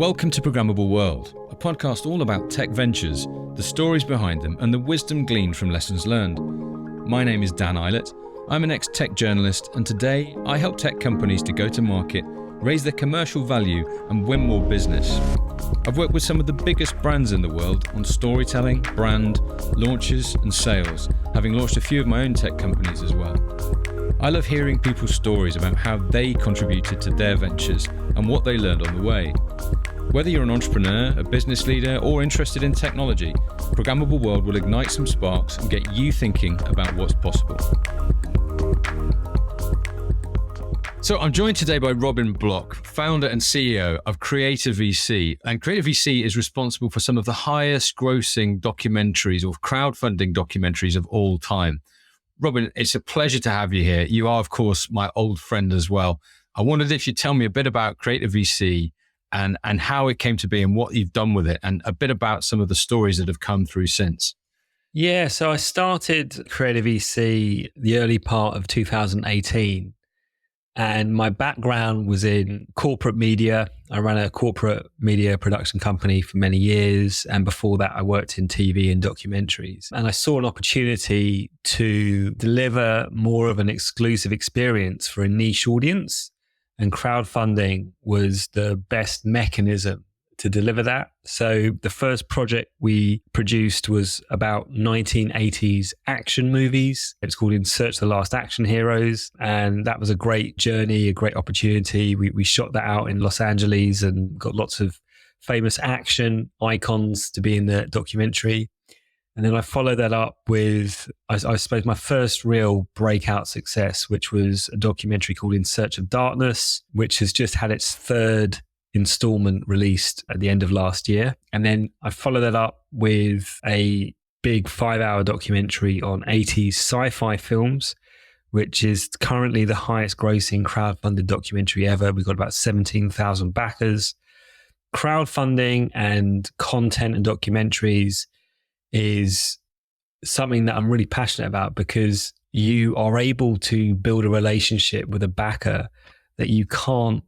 Welcome to Programmable World, a podcast all about tech ventures, the stories behind them, and the wisdom gleaned from lessons learned. My name is Dan Ilett. I'm an ex-tech journalist, and today I help tech companies to go to market, raise their commercial value, and win more business. I've worked with some of the biggest brands in the world on storytelling, brand, launches, and sales, having launched a few of my own tech companies as well. I love hearing people's stories about how they contributed to their ventures and what they learned on the way. Whether you're an entrepreneur, a business leader, or interested in technology, Programmable World will ignite some sparks and get you thinking about what's possible. So I'm joined today by Robin Block, founder and CEO of CreatorVC. And CreatorVC is responsible for some of the highest grossing documentaries or crowdfunding documentaries of all time. Robin, it's a pleasure to have you here. You are, of course, my old friend as well. I wondered if you'd tell me a bit about CreatorVC and how it came to be and what you've done with it, and a bit about some of the stories that have come through since. Yeah, so I started CreatorVC the early part of 2018, and my background was in corporate media. I ran a corporate media production company for many years, and before that I worked in TV and documentaries. And I saw an opportunity to deliver more of an exclusive experience for a niche audience, and crowdfunding was the best mechanism to deliver that. So the first project we produced was about 1980s action movies. It's called In Search of the Last Action Heroes. And that was a great journey, a great opportunity. We shot that out in Los Angeles and got lots of famous action icons to be in the documentary. And then I followed that up with, I suppose, my first real breakout success, which was a documentary called In Search of Darkness, which has just had its third installment released at the end of last year. And then I followed that up with a big 5-hour documentary on 80s sci-fi films, which is currently the highest grossing crowdfunded documentary ever. We've got about 17,000 backers. Crowdfunding and content and documentaries is something that I'm really passionate about, because you are able to build a relationship with a backer that you can't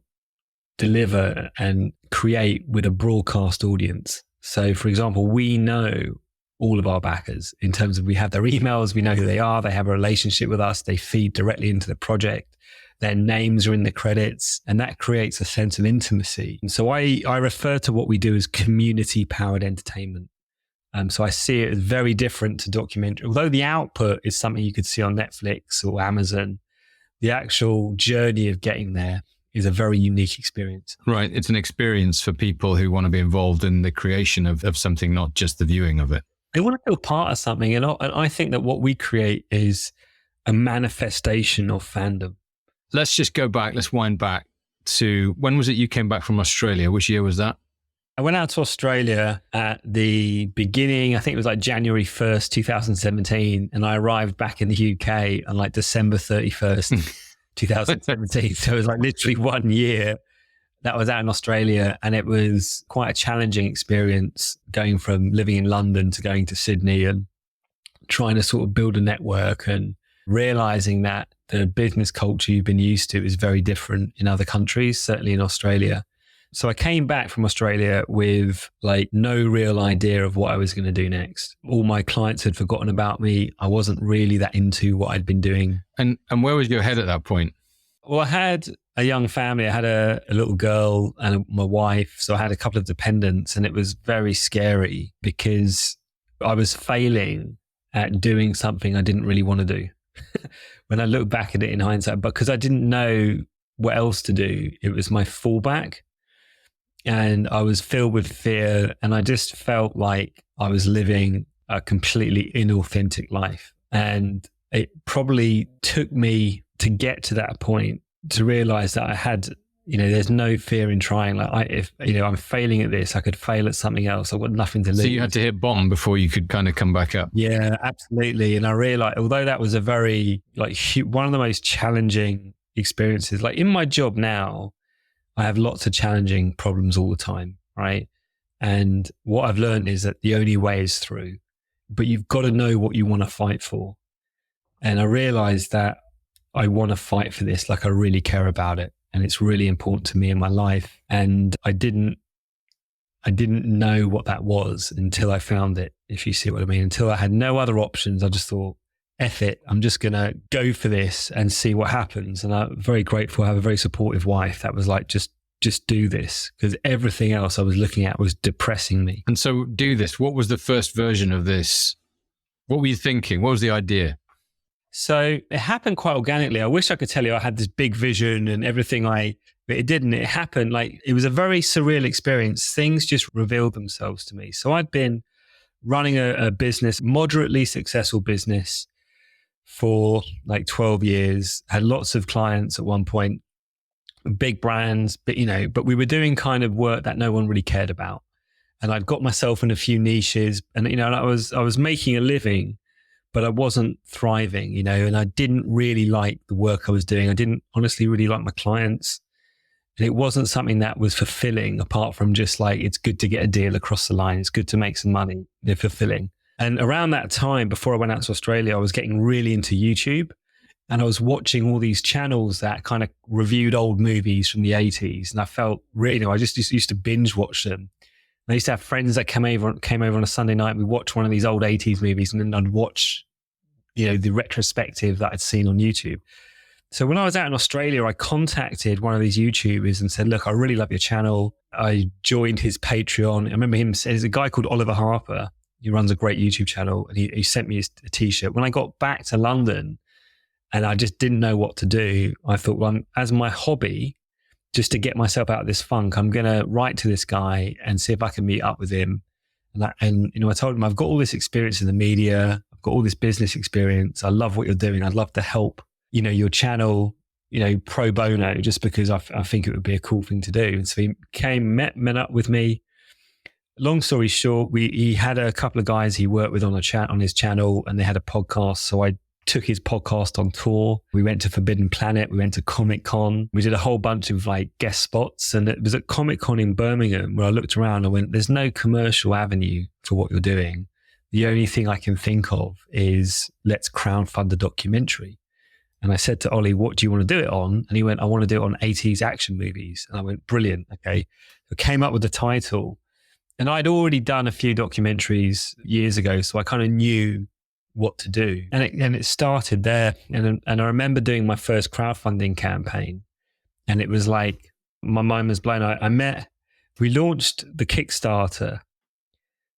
deliver and create with a broadcast audience. So for example, we know all of our backers in terms of we have their emails, we know who they are, they have a relationship with us, they feed directly into the project, their names are in the credits, and that creates a sense of intimacy. And so I refer to what we do as community-powered entertainment. So I see it as very different to documentary. Although the output is something you could see on Netflix or Amazon, the actual journey of getting there is a very unique experience. Right. It's an experience for people who want to be involved in the creation of something, not just the viewing of it. They want to feel part of something. And I think that what we create is a manifestation of fandom. Let's just go back. Let's wind back to, when was it you came back from Australia? Which year was that? I went out to Australia at the beginning, I think it was like January 1st, 2017. And I arrived back in the UK on like December 31st, 2017. So it was like literally 1 year that I was out in Australia. And it was quite a challenging experience going from living in London to going to Sydney and trying to sort of build a network and realizing that the business culture you've been used to is very different in other countries, certainly in Australia. So I came back from Australia with like no real idea of what I was going to do next. All my clients had forgotten about me. I wasn't really that into what I'd been doing. And where was your head at that point? Well, I had a young family. I had a little girl and my wife. So I had a couple of dependents, and it was very scary because I was failing at doing something I didn't really want to do. When I look back at it in hindsight, but because I didn't know what else to do, it was my fallback. And I was filled with fear, and I just felt like I was living a completely inauthentic life. And it probably took me to get to that point to realize that I had, there's no fear in trying. Like if I'm failing at this, I could fail at something else. I've got nothing to lose. So you had to hit bottom before you could kind of come back up. Yeah, absolutely. And I realized, although that was a very one of the most challenging experiences, like in my job now, I have lots of challenging problems all the time, right? And what I've learned is that the only way is through, but you've got to know what you want to fight for. And I realized that I want to fight for this, like I really care about it. And it's really important to me in my life. And I didn't I didn't know what that was until I found it, if you see what I mean. Until I had no other options, I just thought, F it, I'm just going to go for this and see what happens. And I'm very grateful. I have a very supportive wife that was like, just do this, because everything else I was looking at was depressing me. And so do this. What was the first version of this? What were you thinking? What was the idea? So it happened quite organically. I wish I could tell you I had this big vision and everything, but it didn't. It happened like it was a very surreal experience. Things just revealed themselves to me. So I'd been running a business, moderately successful business, for like 12 years, had lots of clients at one point, big brands, but we were doing kind of work that no one really cared about. And I'd got myself in a few niches, and, I was making a living, but I wasn't thriving, and I didn't really like the work I was doing. I didn't honestly really like my clients. And it wasn't something that was fulfilling, apart from just like, it's good to get a deal across the line. It's good to make some money. They're fulfilling. And around that time, before I went out to Australia, I was getting really into YouTube, and I was watching all these channels that kind of reviewed old movies from the 80s. And I felt really, I just used to binge watch them. And I used to have friends that came over on a Sunday night. We watched one of these old 80s movies, and then I'd watch, the retrospective that I'd seen on YouTube. So when I was out in Australia, I contacted one of these YouTubers and said, look, I really love your channel. I joined his Patreon. I remember him saying, there's a guy called Oliver Harper. He runs a great YouTube channel, and he sent me a t-shirt. When I got back to London and I just didn't know what to do, I thought, well, as my hobby, just to get myself out of this funk, I'm going to write to this guy and see if I can meet up with him. And I told him, I've got all this experience in the media. I've got all this business experience. I love what you're doing. I'd love to help, your channel, pro bono, just because I think it would be a cool thing to do. And so he met up with me. Long story short, he had a couple of guys he worked with on his channel, and they had a podcast. So I took his podcast on tour. We went to Forbidden Planet. We went to Comic-Con. We did a whole bunch of like guest spots. And it was at Comic-Con in Birmingham where I looked around and I went, there's no commercial avenue for what you're doing. The only thing I can think of is let's crowdfund a documentary. And I said to Ollie, what do you want to do it on? And he went, I want to do it on 80s action movies. And I went, brilliant. Okay. So I came up with the title. And I'd already done a few documentaries years ago, so I kind of knew what to do. And it started there. And I remember doing my first crowdfunding campaign, and it was like, my mind was blown. We launched the Kickstarter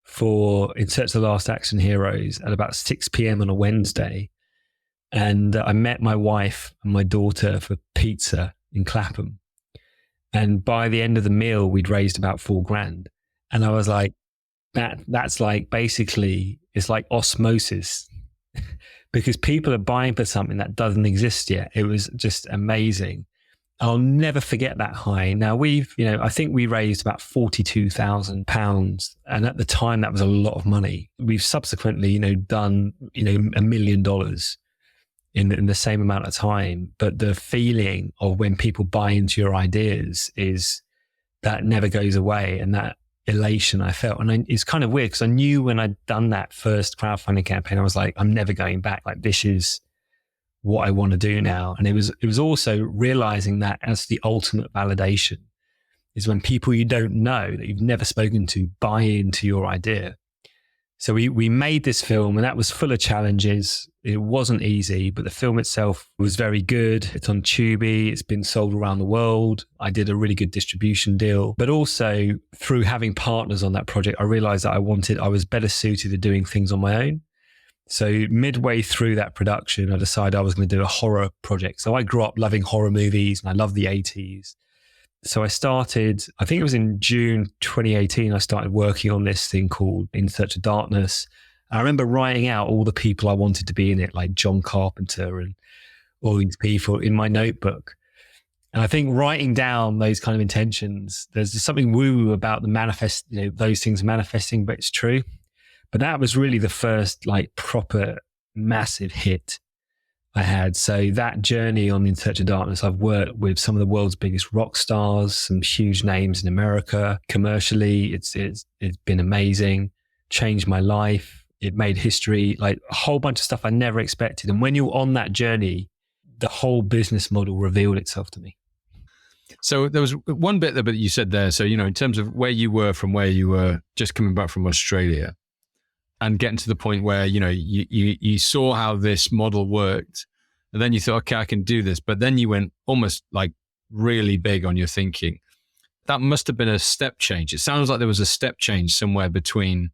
for In Search of the Last Action Heroes at about 6 p.m. on a Wednesday. And I met my wife and my daughter for pizza in Clapham. And by the end of the meal, we'd raised about $4,000. And I was like, that's like, basically, it's like osmosis because people are buying for something that doesn't exist yet. It was just amazing. I'll never forget that high. Now I think we raised about £42,000. And at the time, that was a lot of money. We've subsequently, done, $1 million in the same amount of time. But the feeling of when people buy into your ideas is that never goes away. And that elation I felt. And it's kind of weird because I knew when I'd done that first crowdfunding campaign, I was like, I'm never going back. Like, this is what I want to do now. And it was also realizing that as the ultimate validation is when people you don't know, that you've never spoken to, buy into your idea. So we made this film, and that was full of challenges. It wasn't easy, but the film itself was very good. It's on Tubi. It's been sold around the world. I did a really good distribution deal. But also through having partners on that project, I realized that I was better suited to doing things on my own. So midway through that production, I decided I was going to do a horror project. So I grew up loving horror movies, and I love the 80s. So I started, I think it was in June 2018, I started working on this thing called In Search of Darkness. I remember writing out all the people I wanted to be in it, like John Carpenter and all these people in my notebook. And I think writing down those kind of intentions, there's just something woo about the those things manifesting, but it's true. But that was really the first like proper massive hit I had. So that journey on In Search of Darkness, I've worked with some of the world's biggest rock stars, some huge names in America. Commercially, it's been amazing, changed my life. It made history, like a whole bunch of stuff I never expected. And when you're on that journey, the whole business model revealed itself to me. So there was one bit that you said there. So, in terms of where you were from where you were just coming back from Australia and getting to the point where, you saw how this model worked and then you thought, okay, I can do this. But then you went almost like really big on your thinking. That must have been a step change. It sounds like there was a step change somewhere between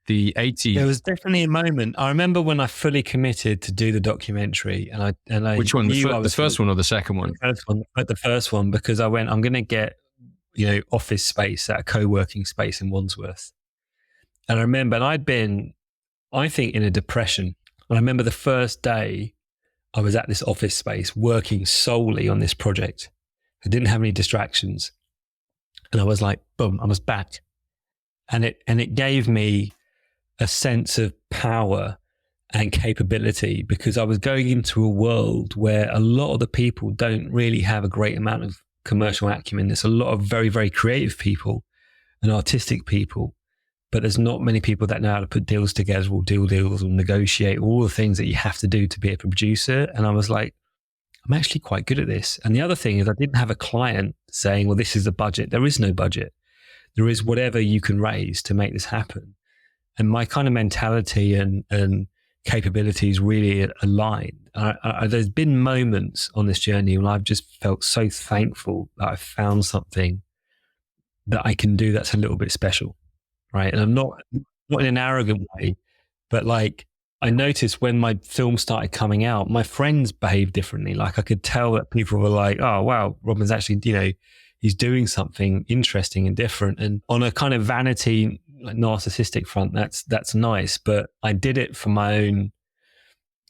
the 80s. There was definitely a moment. I remember when I fully committed to do the documentary, and I Which one? The first one or the second one? The first one, because I went, I'm going to get, office space at a co-working space in Wandsworth. And I remember, and I'd been, I think, in a depression. And I remember the first day I was at this office space working solely on this project. I didn't have any distractions. And I was like, boom, I was back. And it gave me a sense of power and capability, because I was going into a world where a lot of the people don't really have a great amount of commercial acumen. There's a lot of very, very creative people and artistic people, but there's not many people that know how to put deals together or deal deals or negotiate all the things that you have to do to be a producer. And I was like, I'm actually quite good at this. And the other thing is I didn't have a client saying, well, this is the budget. There is no budget. There is whatever you can raise to make this happen. And my kind of mentality and capabilities really aligned. There's been moments on this journey when I've just felt so thankful that I've found something that I can do that's a little bit special, right? And I'm not in an arrogant way, but like I noticed when my film started coming out, my friends behaved differently. Like I could tell that people were like, oh, wow, Robin's actually, he's doing something interesting and different. And on a kind of vanity, like narcissistic front, that's nice, but I did it for my own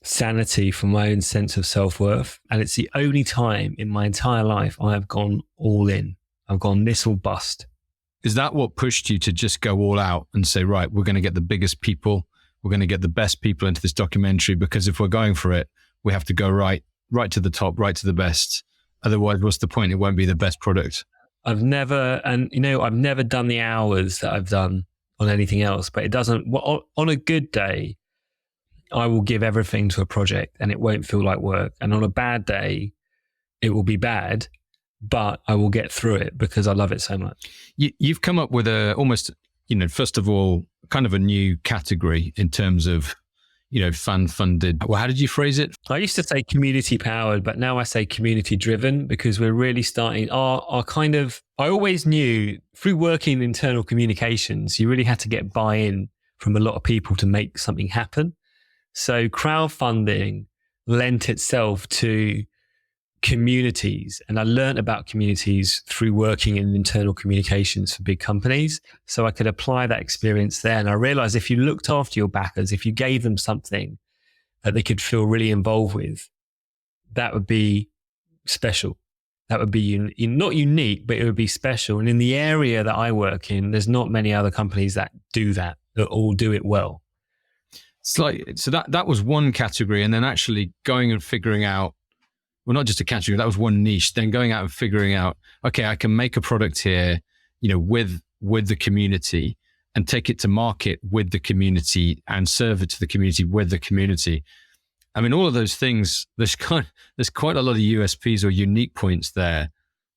sanity, for my own sense of self-worth. And it's the only time in my entire life I have gone all in. I've gone this or bust. Is that what pushed you to just go all out and say, right, we're going to get the biggest people, we're going to get the best people into this documentary, because if we're going for it, we have to go right to the top, right to the best. Otherwise, what's the point? It won't be the best product. I've never done the hours that I've done on anything else, but it doesn't, on a good day, I will give everything to a project and it won't feel like work. And on a bad day, it will be bad, but I will get through it because I love it so much. You've come up with almost, first of all, kind of a new category in terms of, fan funded. Well, how did you phrase it? I used to say community powered, but now I say community driven, because we're really starting our kind of, I always knew through working in internal communications, you really had to get buy-in from a lot of people to make something happen. So crowdfunding lent itself to communities. And I learned about communities through working in internal communications for big companies. So I could apply that experience there. And I realized if you looked after your backers, if you gave them something that they could feel really involved with, that would be special. That would be not unique, but it would be special. And in the area that I work in, there's not many other companies that do that all do it well. So that was one category. And then actually going and figuring out, well, not just a category, that was one niche. Then going out and figuring out, okay, I can make a product here, with the community and take it to market with the community and serve it to the community with the community. I mean, all of those things, there's quite a lot of USPs or unique points there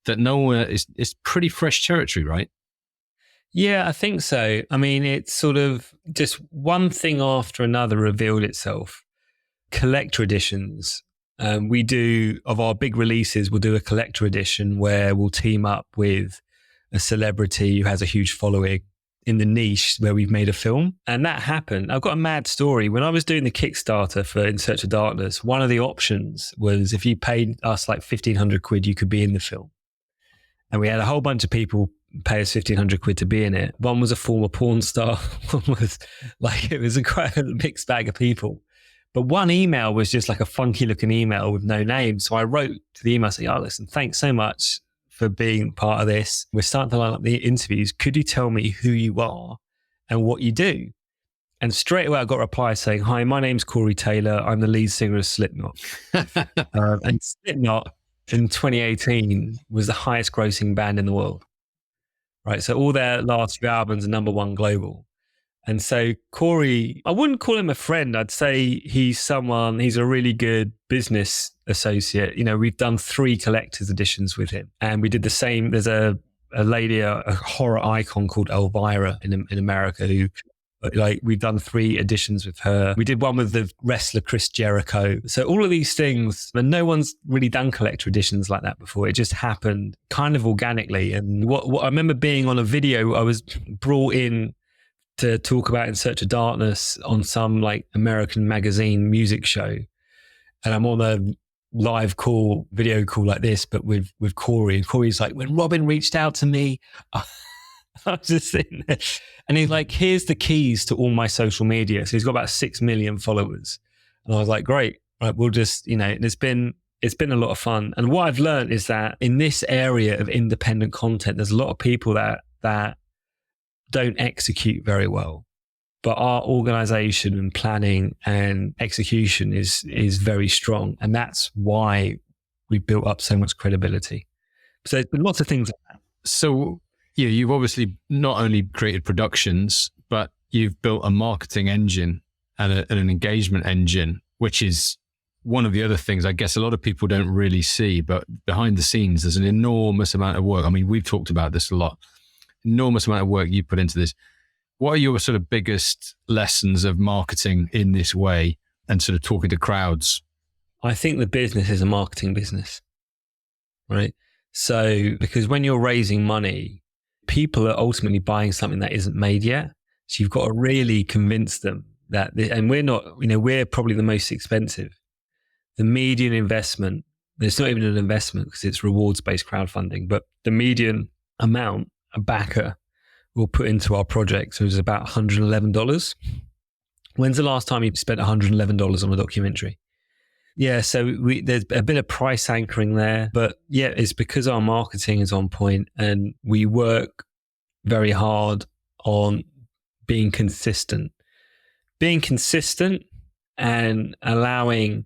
that no one is pretty fresh territory, right? Yeah, I think so. I mean, it's sort of just one thing after another revealed itself. Collector editions. We do, of our big releases, we'll do a collector edition where we'll team up with a celebrity who has a huge following in the niche where we've made a film. And that happened. I've got a mad story. When I was doing the Kickstarter for In Search of Darkness, one of the options was if you paid us like 1,500 quid, you could be in the film. And we had a whole bunch of people pay us 1,500 quid to be in it. One was a former porn star. One was it was a quite a mixed bag of people. But one email was just like a funky looking email with no name. So I wrote to the email saying, oh, listen, thanks so much for being part of this. We're starting to line up the interviews. Could you tell me who you are and what you do? And straight away I got a reply saying, hi, my name's Corey Taylor. I'm the lead singer of Slipknot. And Slipknot in 2018 was the highest grossing band in the world. Right. So all their last few albums are number one global. And so Corey, I wouldn't call him a friend. I'd say he's a really good business associate. We've done 3 collector's editions with him, and we did the same. There's a lady, a horror icon called Elvira in America who, we've done 3 editions with her. We did one with the wrestler Chris Jericho. So all of these things, and no one's really done collector editions like that before. It just happened kind of organically. And what I remember being on a video, I was brought in to talk about In Search of Darkness on some American magazine music show. And I'm on a live video call like this, but with Corey. And Corey's like, when Robin reached out to me, I was just sitting there. And he's like, here's the keys to all my social media. So he's got about 6 million followers. And I was like, great. Right, we'll just, it's been a lot of fun. And what I've learned is that in this area of independent content, there's a lot of people that don't execute very well. But our organization and planning and execution is very strong. And that's why we built up so much credibility. So there's been lots of things like that. So you've obviously not only created productions, but you've built a marketing engine and an engagement engine, which is one of the other things I guess a lot of people don't really see. But behind the scenes, there's an enormous amount of work. I mean, we've talked about this a lot. Enormous amount of work you put into this. What are your sort of biggest lessons of marketing in this way and sort of talking to crowds? I think the business is a marketing business, right? So, because when you're raising money, people are ultimately buying something that isn't made yet. So you've got to really convince them that, and we're not, we're probably the most expensive. The median investment, it's not even an investment because it's rewards-based crowdfunding, but the median amount a backer will put into our project, so it's about $111. When's the last time you spent $111 on a documentary? Yeah, so there's a bit of price anchoring there, but yeah, it's because our marketing is on point and we work very hard on being consistent and allowing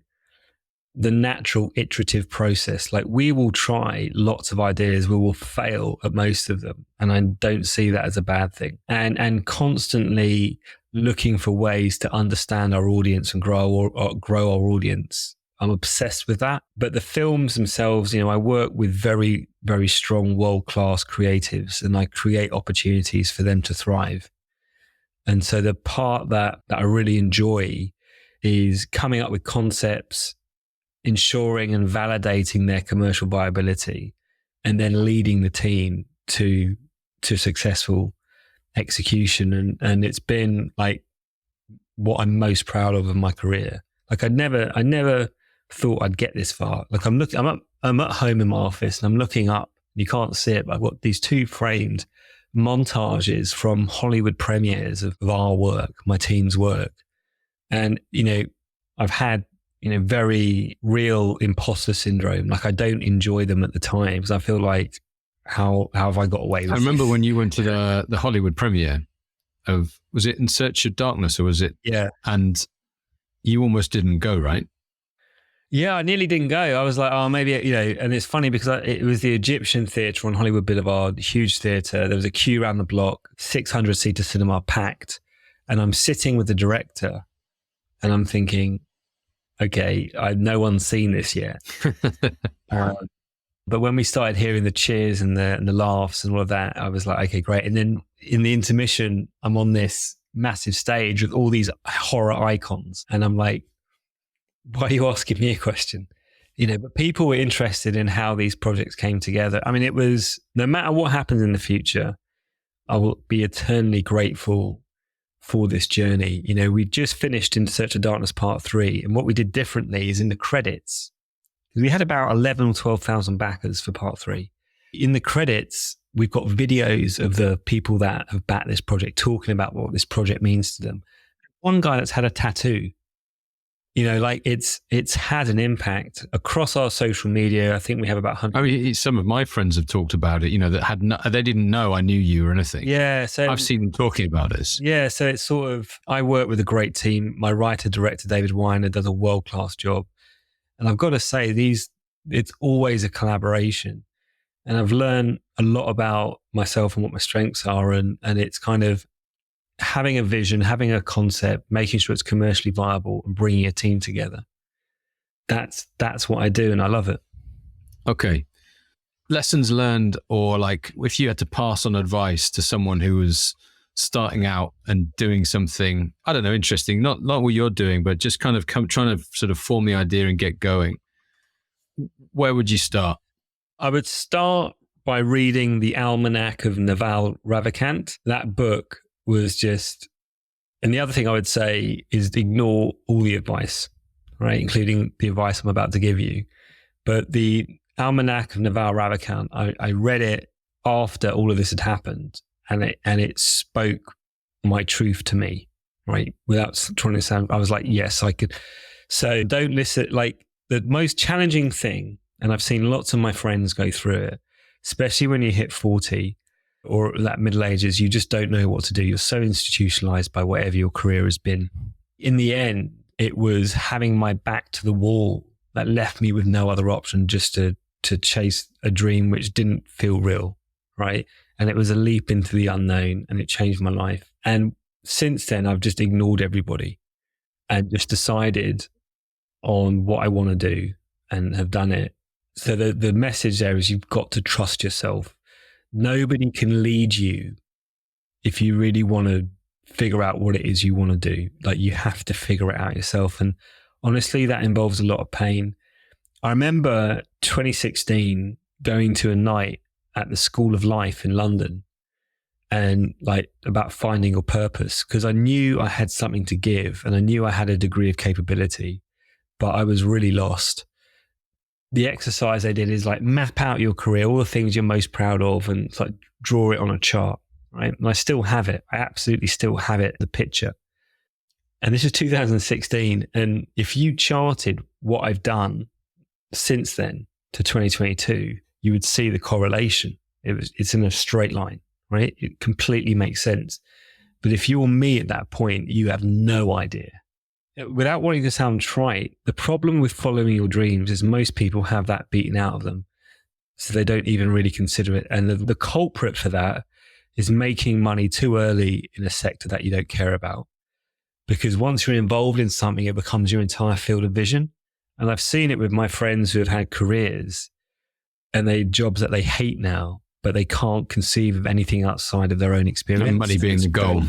the natural iterative process. Like, we will try lots of ideas, we will fail at most of them, and I don't see that as a bad thing. And constantly looking for ways to understand our audience and grow our audience. I'm obsessed with that. But the films themselves, I work with very, very strong world-class creatives, and I create opportunities for them to thrive. And so the part that I really enjoy is coming up with concepts, ensuring and validating their commercial viability, and then leading the team to successful execution. And it's been like what I'm most proud of in my career. Like, I never thought I'd get this far. Like, I'm at home in my office and I'm looking up. You can't see it, but I've got these 2 framed montages from Hollywood premieres of our work, my team's work. And, I've had, very real imposter syndrome. Like, I don't enjoy them at the time because I feel like, how have I got away with I remember when you went to the Hollywood premiere of, was it In Search of Darkness or was it? Yeah. And you almost didn't go, right? Yeah, I nearly didn't go. I was like, oh, maybe, and it's funny because it was the Egyptian Theatre on Hollywood Boulevard, huge theatre. There was a queue around the block, 600-seater cinema packed. And I'm sitting with the director and I'm thinking, okay, no one's seen this yet. But when we started hearing the cheers and the laughs and all of that, I was like, okay, great. And then in the intermission, I'm on this massive stage with all these horror icons. And I'm like, why are you asking me a question? But people were interested in how these projects came together. I mean, it was, no matter what happens in the future, I will be eternally grateful for this journey. We just finished In Search of Darkness Part 3. And what we did differently is in the credits, we had about 11 or 12,000 backers for Part 3. In the credits, we've got videos of the people that have backed this project talking about what this project means to them. One guy that's had a tattoo. It's had an impact across our social media. I think we have about 100. I mean, some of my friends have talked about it, that they didn't know I knew you or anything. Yeah. So I've seen them talking about this. Yeah. So it's sort of, I work with a great team. My writer-director, David Weiner, does a world-class job. And I've got to say, it's always a collaboration. And I've learned a lot about myself and what my strengths are. And it's kind of, having a vision, having a concept, making sure it's commercially viable and bringing a team together. That's what I do, and I love it. Okay. Lessons learned, or like if you had to pass on advice to someone who was starting out and doing something, I don't know, interesting, not what you're doing, but just kind of trying to sort of form the idea and get going, where would you start? I would start by reading the Almanac of Naval Ravikant. That book was just, and the other thing I would say is ignore all the advice, right? Including the advice I'm about to give you. But the Almanac of Naval Ravikant, I read it after all of this had happened, and it spoke my truth to me, right? Without trying to sound, I was like, yes, I could. So don't listen. Like the most challenging thing, and I've seen lots of my friends go through it, especially when you hit 40 or that middle ages, you just don't know what to do. You're so institutionalized by whatever your career has been. In the end, it was having my back to the wall that left me with no other option just to chase a dream which didn't feel real, right? And it was a leap into the unknown, and it changed my life. And since then, I've just ignored everybody and just decided on what I want to do and have done it. So the message there is you've got to trust yourself. Nobody can lead you if you really want to figure out what it is you want to do. Like, you have to figure it out yourself. And honestly, that involves a lot of pain. I remember 2016 going to a night at the School of Life in London, and like about finding your purpose, because I knew I had something to give and I knew I had a degree of capability, but I was really lost. The exercise they did is like map out your career, all the things you're most proud of, and it's like draw it on a chart, right? And I still have it. I absolutely still have it, the picture. And this is 2016. And if you charted what I've done since then to 2022, you would see the correlation. It's in a straight line, right? It completely makes sense. But if you're me at that point, you have no idea. Without wanting to sound trite, the problem with following your dreams is most people have that beaten out of them. So they don't even really consider it. And the culprit for that is making money too early in a sector that you don't care about. Because once you're involved in something, it becomes your entire field of vision. And I've seen it with my friends who have had careers and they jobs that they hate now, but they can't conceive of anything outside of their own experience. And money being the goal.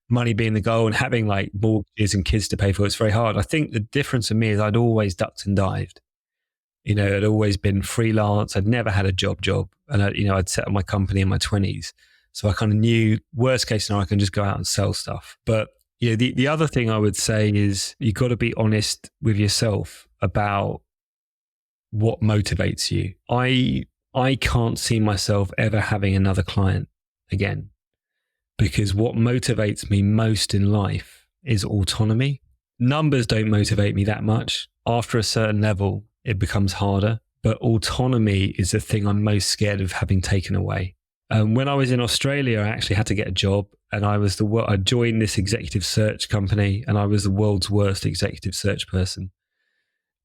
Money being the goal and having like mortgages and kids to pay for, it's very hard. I think the difference for me is I'd always ducked and dived. You know, I'd always been freelance. I'd never had a job. And I'd set up my company in my 20s. So I kind of knew worst case scenario, I can just go out and sell stuff. But you know, the other thing I would say is you've got to be honest with yourself about what motivates you. I can't see myself ever having another client again, because what motivates me most in life is autonomy. Numbers don't motivate me that much. After a certain level, it becomes harder, but autonomy is the thing I'm most scared of having taken away. When I was in Australia, I actually had to get a job, and I joined this executive search company, and I was the world's worst executive search person.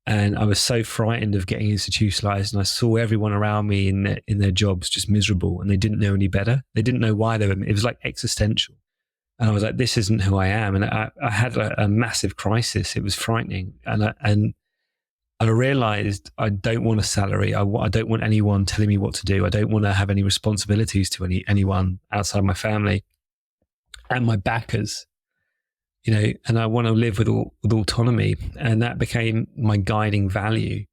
And I was so frightened of getting institutionalized, and I saw everyone around me in their jobs just miserable, and they didn't know any better. They didn't know why it was like existential. And I was like, this isn't who I am. And I had a massive crisis. It was frightening. And I realized I don't want a salary. I don't want anyone telling me what to do. I don't want to have any responsibilities to anyone outside my family and my backers. You know, and I want to live with autonomy, and that became my guiding value.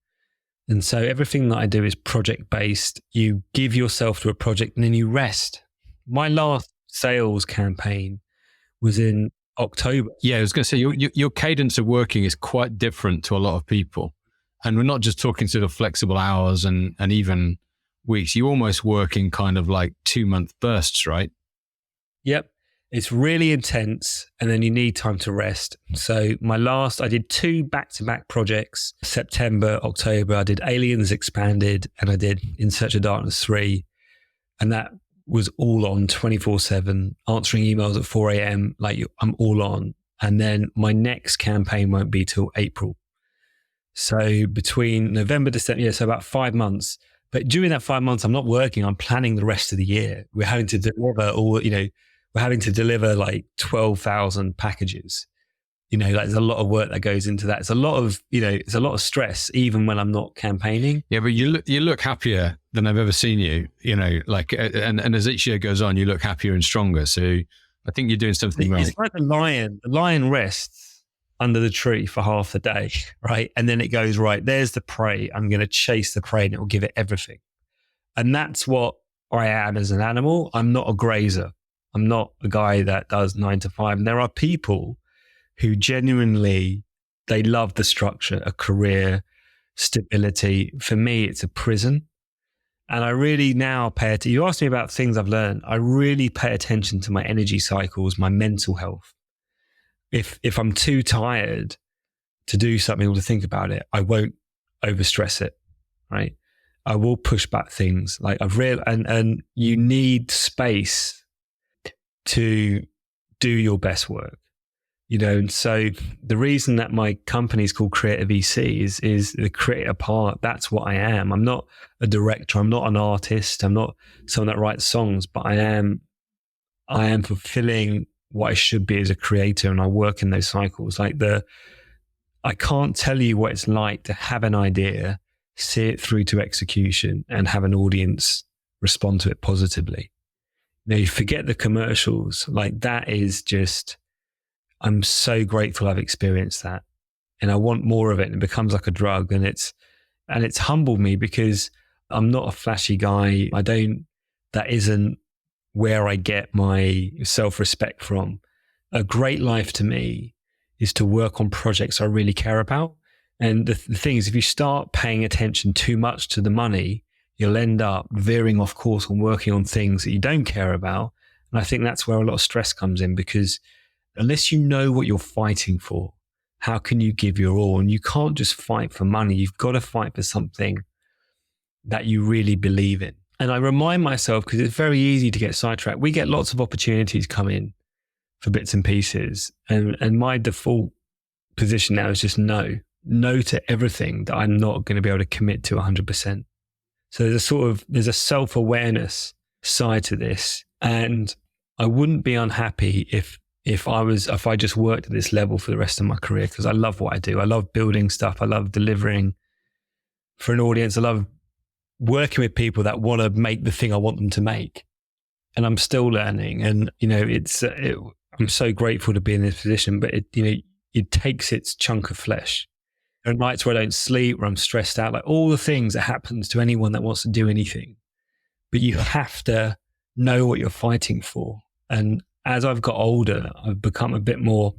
And so everything that I do is project based. You give yourself to a project and then you rest. My last sales campaign was in October. Yeah, I was going to say your cadence of working is quite different to a lot of people, and we're not just talking sort of flexible hours and even weeks. You almost work in kind of like 2-month bursts, right? Yep. It's really intense, and then you need time to rest. So I did 2 back-to-back projects, September, October. I did Aliens Expanded, and I did In Search of Darkness 3. And that was all on 24/7, answering emails at 4 a.m. Like, I'm all on. And then my next campaign won't be till April. So between November, December, so about 5 months. But during that 5 months, I'm not working. I'm planning the rest of the year. We're having to deliver all, we're having to deliver like 12,000 packages. Like there's a lot of work that goes into that. It's a lot of, it's a lot of stress, even when I'm not campaigning. Yeah, but you look happier than I've ever seen you, and as each year goes on, you look happier and stronger. So I think you're doing something right. It's like the lion. The lion rests under the tree for half the day, right? And then it goes, right, there's the prey. I'm going to chase the prey and it will give it everything. And that's what I am as an animal. I'm not a grazer. I'm not a guy that does 9 to 5. And there are people who genuinely, they love the structure, a career, stability. For me, it's a prison. And I really now you asked me about things I've learned. I really pay attention to my energy cycles, my mental health. If I'm too tired to do something or to think about it, I won't overstress it, right? I will push back things. Like I've realized, and you need space to do your best work. And so the reason that my company is called CreatorVC is the creator part. That's what I am. I'm not a director. I'm not an artist. I'm not someone that writes songs, but I am fulfilling what I should be as a creator. And I work in those cycles. I can't tell you what it's like to have an idea, see it through to execution, and have an audience respond to it positively. You forget the commercials. Like that is just, I'm so grateful I've experienced that, and I want more of it. And it becomes like a drug, and it's humbled me because I'm not a flashy guy. That isn't where I get my self-respect from. A great life to me is to work on projects I really care about. And the thing is, if you start paying attention too much to the money, you'll end up veering off course and working on things that you don't care about. And I think that's where a lot of stress comes in, because unless you know what you're fighting for, how can you give your all? And you can't just fight for money. You've got to fight for something that you really believe in. And I remind myself, because it's very easy to get sidetracked. We get lots of opportunities come in for bits and pieces. And my default position now is just no to everything that I'm not going to be able to commit to 100%. So there's a self-awareness side to this. And I wouldn't be unhappy if I just worked at this level for the rest of my career, because I love what I do. I love building stuff. I love delivering for an audience. I love working with people that want to make the thing I want them to make. And I'm still learning. And, I'm so grateful to be in this position, but it takes its chunk of flesh. There are nights where I don't sleep, where I'm stressed out, like all the things that happens to anyone that wants to do anything. But you have to know what you're fighting for. And as I've got older, I've become a bit more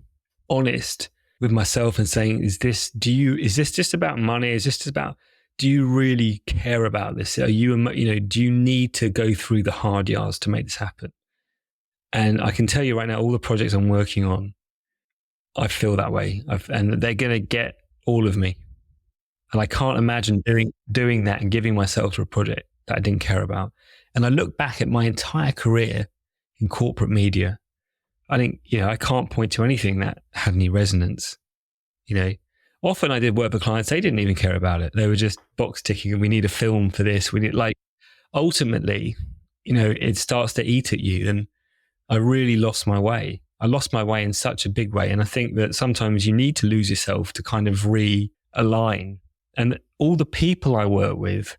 honest with myself and saying, is this just about money? Is this just about, do you really care about this? Are you, do you need to go through the hard yards to make this happen? And I can tell you right now, all the projects I'm working on, I feel that way. And they're going to get all of me. And I can't imagine doing that and giving myself to a project that I didn't care about. And I look back at my entire career in corporate media. I think, I can't point to anything that had any resonance. Often I did work for clients, they didn't even care about it. They were just box ticking, and we need a film for this. We need, ultimately, it starts to eat at you. And I really lost my way. I lost my way in such a big way. And I think that sometimes you need to lose yourself to kind of realign. And all the people I work with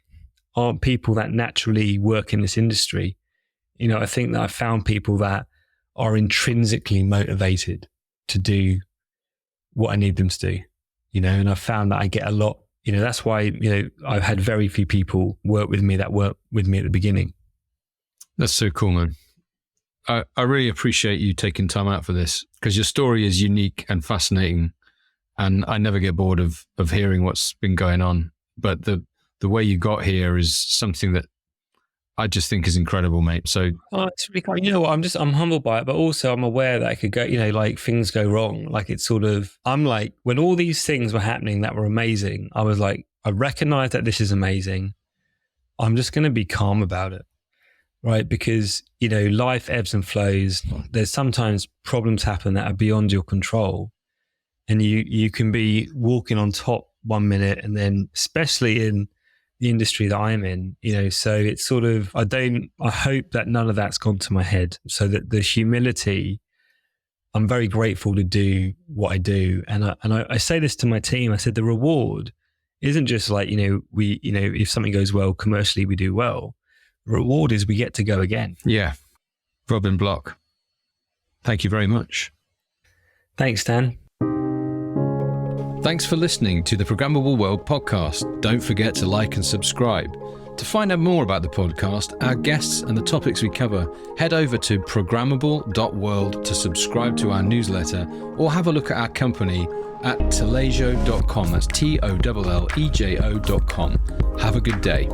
aren't people that naturally work in this industry. I think that I found people that are intrinsically motivated to do what I need them to do, and I've found that I get a lot, that's why, I've had very few people work with me that worked with me at the beginning. That's so cool, man. I really appreciate you taking time out for this, because your story is unique and fascinating, and I never get bored of hearing what's been going on. But the way you got here is something that I just think is incredible, mate. So it's really kind. You know what? I'm humbled by it, but also I'm aware that I could go, things go wrong. I'm like, when all these things were happening that were amazing, I was like, I recognize that this is amazing. I'm just going to be calm about it. Right? Because, life ebbs and flows. There's sometimes problems happen that are beyond your control, and you can be walking on top 1 minute, and then especially in the industry that I'm in, so it's sort of, I hope that none of that's gone to my head, so that the humility, I'm very grateful to do what I do. And I say this to my team, I said, the reward isn't just like, if something goes well commercially, we do well. The reward is we get to go again. Yeah. Robin Block, thank you very much. Thanks, Dan. Thanks for listening to the Programmable World podcast. Don't forget to like and subscribe. To find out more about the podcast, our guests and the topics we cover, head over to programmable.world to subscribe to our newsletter, or have a look at our company at tollejo.com. That's TOLLEJO.com. Have a good day.